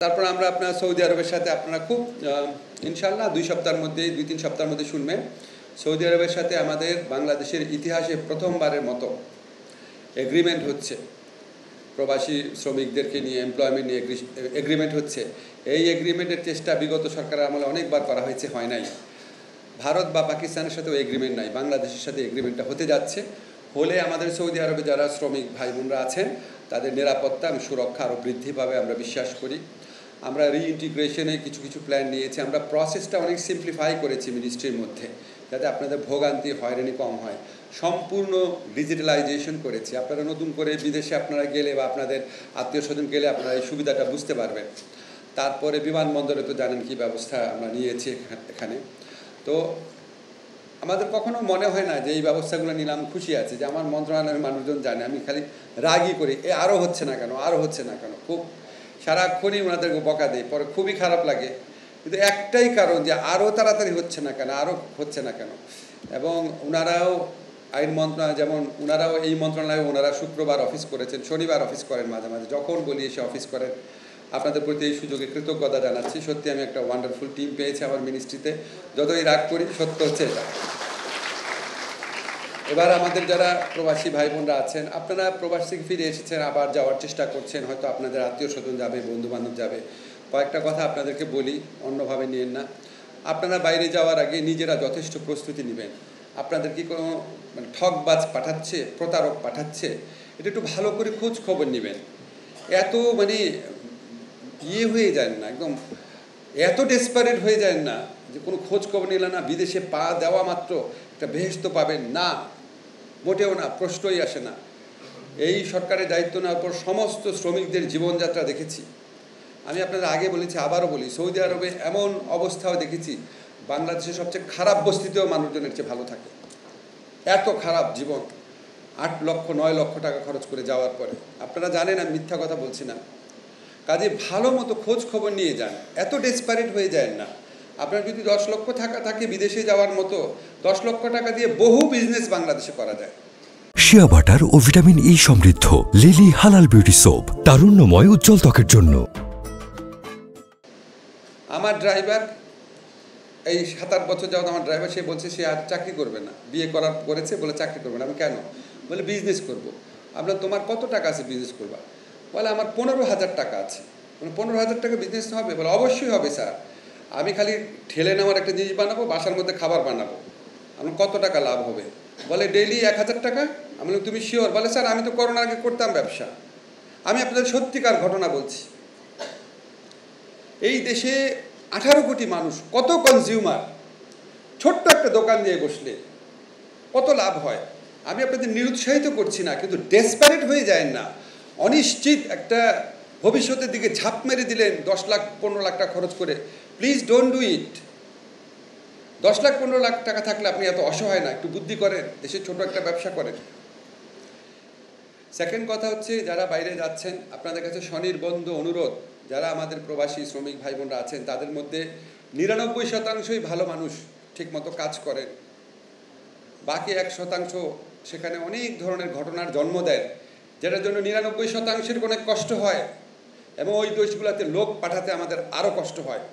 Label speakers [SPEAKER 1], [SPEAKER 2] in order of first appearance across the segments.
[SPEAKER 1] তারপর আমরা আপনার সৌদি আরবের সাথে আপনারা খুব ইনশাআল্লাহ 2 সপ্তাহের মধ্যে 2-3 সপ্তাহের মধ্যে শুনবেন সৌদি আরবের সাথে আমাদের বাংলাদেশের ইতিহাসে প্রথমবারের মতো এগ্রিমেন্ট হচ্ছে প্রবাসী শ্রমিকদেরকে নিয়ে এমপ্লয়মেন্ট নিয়ে এগ্রিমেন্ট হচ্ছে। এই এগ্রিমেন্টের চেষ্টা বিগত সরকারের আমলে অনেকবার করা হয়েছে, হয় নাই। ভারত বা পাকিস্তানের সাথেও এগ্রিমেন্ট নাই, বাংলাদেশের সাথে এগ্রিমেন্টটা হতে যাচ্ছে। হলে আমাদের সৌদি আরবে যারা শ্রমিক ভাই বোনরা আছেন তাদের নিরাপত্তা এবং সুরক্ষা আরও বৃদ্ধি পাবে আমরা বিশ্বাস করি। আমরা রিইন্টিগ্রেশনে কিছু কিছু প্ল্যান নিয়েছি, আমরা প্রসেসটা অনেক সিম্পলিফাই করেছি মিনিস্ট্রির মধ্যে, যাতে আপনাদের ভোগান্তি হয়রানি কম হয়। সম্পূর্ণ ডিজিটালাইজেশন করেছি। আপনারা নতুন করে বিদেশে আপনারা গেলে বা আপনাদের আত্মীয় স্বজন গেলে আপনারা এই সুবিধাটা বুঝতে পারবেন। তারপরে বিমানবন্দরে তো জানেন কী ব্যবস্থা আমরা নিয়েছি এখানে। তো আমাদের কখনো মনে হয় না যে এই ব্যবস্থাগুলো নিলাম খুশি আছে, যে আমার মন্ত্রণালয়ের মানুষজন জানে আমি খালি রাগই করি, আরও হচ্ছে না কেন, আরও হচ্ছে না কেন, খুব সারাক্ষণই ওনাদেরকে বকা দেয়, পরে খুবই খারাপ লাগে। কিন্তু একটাই কারণ যে আরও তাড়াতাড়ি হচ্ছে না কেন, আরও হচ্ছে না কেন। এবং ওনারাও আইন মন্ত্রণালয়, যেমন ওনারাও এই মন্ত্রণালয়ে ওনারা শুক্রবার অফিস করেছেন, শনিবার অফিস করেন, মাঝে মাঝে যখন বলি এসে অফিস করেন। আপনাদের প্রতি এই সুযোগে কৃতজ্ঞতা জানাচ্ছি। সত্যি আমি একটা ওয়ান্ডারফুল টিম পেয়েছি আমার মিনিস্ট্রিতে, যতই রাগ করি সত্য হচ্ছে এটা। এবার আমাদের যারা প্রবাসী ভাই বোনরা আছেন, আপনারা প্রবাস থেকে ফিরে এসেছেন, আবার যাওয়ার চেষ্টা করছেন, হয়তো আপনাদের আত্মীয় স্বজন যাবে, বন্ধুবান্ধব যাবে। কয়েকটা কথা আপনাদেরকে বলি, অন্যভাবে নিয়েন না। আপনারা বাইরে যাওয়ার আগে নিজেরা যথেষ্ট প্রস্তুতি নেবেন। আপনাদের কি কোনো ঠকবাজ পাঠাচ্ছে, প্রতারক পাঠাচ্ছে, এটা একটু ভালো করে খোঁজ খবর নেবেন। এত হয়ে যায় না, একদম এত ডেসপারেট হয়ে যায় না যে কোনো খোঁজ খবর নিলে না বিদেশে পা দেওয়া মাত্র একটা বেহেশত পাবেন, না, মোটেও না, প্রশ্নই আসে না। এই সরকারের দায়িত্ব নেওয়ার পর সমস্ত শ্রমিকদের জীবনযাত্রা দেখেছি। আমি আপনাদের আগে বলেছি, আবারও বলি, সৌদি আরবে এমন অবস্থাও দেখেছি বাংলাদেশের সবচেয়ে খারাপ বস্তিতেও মানুষজনের চেয়ে ভালো থাকে। এত খারাপ জীবন, 8 লক্ষ 9 লক্ষ টাকা খরচ করে যাওয়ার পরে। আপনারা জানেন আমি মিথ্যা কথা বলছি না। কাজে ভালো মতো খোঁজ খবর নিয়ে যান, এত ডেসপারেট হয়ে যায় না। আপনার যদি 10 লক্ষ টাকা থাকে বিদেশে যাওয়ার মতো, 10 লক্ষ টাকা দিয়ে বহু বিজনেস বাংলাদেশে করা যায়।
[SPEAKER 2] শিয়া বাটার ও ভিটামিন ই সমৃদ্ধ লিলি হালাল বিউটি সোপ, তারুণ্যময় উজ্জ্বল ত্বকের জন্য।
[SPEAKER 1] আমার ড্রাইভার এই 7-8 বছর যাওয়া আমার ড্রাইভার, সে বলছে সে আর চাকরি করবে না, বিয়ে করেছে বলে চাকরি করবে না। আমি কেন? বলে বিজনেস করব। আপনার তোমার কত টাকা আছে বিজনেস করবা? বলে আমার 15,000 টাকা আছে। 15,000 টাকা বিজনেস হবে? বলে অবশ্যই হবে স্যার, আমি খালি ঠেলে নেওয়ার একটা জিনিস বানাবো, বাসার মধ্যে খাবার বানাবো। আমার কত টাকা লাভ হবে? বলে ডেইলি 1,000 টাকা। আমি বললাম তুমি শিওর? বলে স্যার আমি তো করোনার আগে করতাম ব্যবসা। আমি আপনাদের সত্যিকার ঘটনা বলছি। এই দেশে 18 কোটি মানুষ, কত কনজিউমার, ছোট্ট একটা দোকান দিয়ে বসলে কত লাভ হয়। আমি আপনাদের নিরুৎসাহিত করছি না, কিন্তু ডেসপারেট হয়ে যায় না। অনিশ্চিত একটা ভবিষ্যতের দিকে ঝাঁপ মেরে দিলেন 10 লাখ 15 লাখ টাকা খরচ করে। Please don't do it. 10 lakh 15 lakh টাকা থাকলে আপনি এত অসহায় না, একটু বুদ্ধি করেন, দেশে ছোট একটা ব্যবসা করেন। সেকেন্ড কথা হচ্ছে, যারা বাইরে যাচ্ছেন আপনাদের কাছে স্বনির্বন্ধ অনুরোধ, যারা আমাদের প্রবাসী শ্রমিক ভাই বোনরা আছেন তাদের মধ্যে 99% ভালো মানুষ, ঠিকমতো কাজ করেন। বাকি 1% সেখানে অনেক ধরনের ঘটনার জন্ম দেয়, যেটার জন্য 99%-এর অনেক কষ্ট হয়, এবং ওই দেশগুলোতে লোক পাঠাতে আমাদের আরও কষ্ট হয়।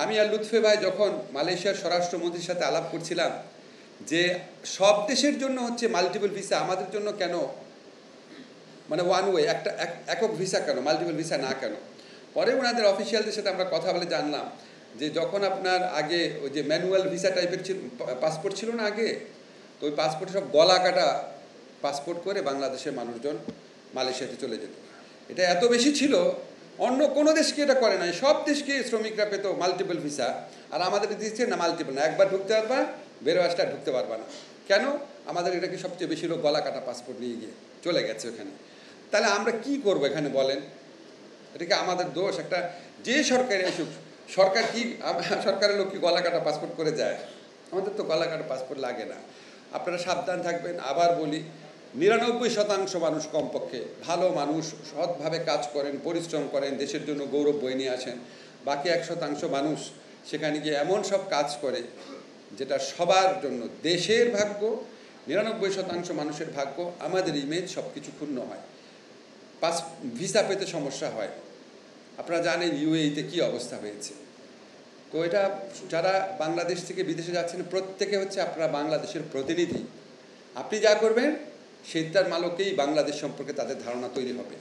[SPEAKER 1] আমি আর লুৎফে ভাই যখন মালয়েশিয়ার স্বরাষ্ট্রমন্ত্রীর সাথে আলাপ করছিলাম যে সব দেশের জন্য হচ্ছে মাল্টিপল ভিসা, আমাদের জন্য কেন ওয়ান ওয়ে, একটা একক ভিসা কেন, মাল্টিপল ভিসা না কেন? পরে ওনাদের অফিসিয়ালদের সাথে আমরা কথা বলে জানলাম যে যখন আপনার আগে ওই যে ম্যানুয়াল ভিসা টাইপের পাসপোর্ট ছিল না আগে, তো ওই পাসপোর্টে সব গলা কাটা পাসপোর্ট করে বাংলাদেশের মানুষজন মালয়েশিয়াতে চলে যেত। এটা এত বেশি ছিল, অন্য কোনো দেশকে এটা করে নাই, সব দেশকে শ্রমিকরা পেত মাল্টিপল ভিসা। আর আমাদের দিচ্ছে না মাল্টিপল না, একবার ঢুকতে পারবা, বেরো আসলে ঢুকতে পারবা না। কেন? আমাদের এটাকে সবচেয়ে বেশি লোক গলা কাটা পাসপোর্ট নিয়ে গিয়ে চলে গেছে ওখানে। তাহলে আমরা কি করব এখানে বলেন? এটাকে আমাদের দোষ? একটা যে সরকারি আসুক, সরকার কি, সরকারের লোক কি গলা কাটা পাসপোর্ট করে যায়? আমাদের তো গলা কাটা পাসপোর্ট লাগে না। আপনারা সাবধান থাকবেন। আবার বলি, 99% মানুষ কমপক্ষে ভালো মানুষ, সৎভাবে কাজ করেন, পরিশ্রম করেন, দেশের জন্য গৌরব বয়ে নিয়ে আসেন। বাকি 1% মানুষ সেখানে গিয়ে এমন সব কাজ করে যেটা সবার জন্য, দেশের ভাগ্য, 99% মানুষের ভাগ্য, আমাদের ইমেজ, সব কিছু ক্ষুণ্ণ হয়, ভিসা পেতে সমস্যা হয়। আপনারা জানেন ইউএইতে কী অবস্থা হয়েছে। তো এটা যারা বাংলাদেশ থেকে বিদেশে যাচ্ছেন প্রত্যেকে হচ্ছে আপনারা বাংলাদেশের প্রতিনিধি। আপনি যা করবেন সেইটার মালকেই বাংলাদেশ সম্পর্কে তাদের ধারণা তৈরি হবে।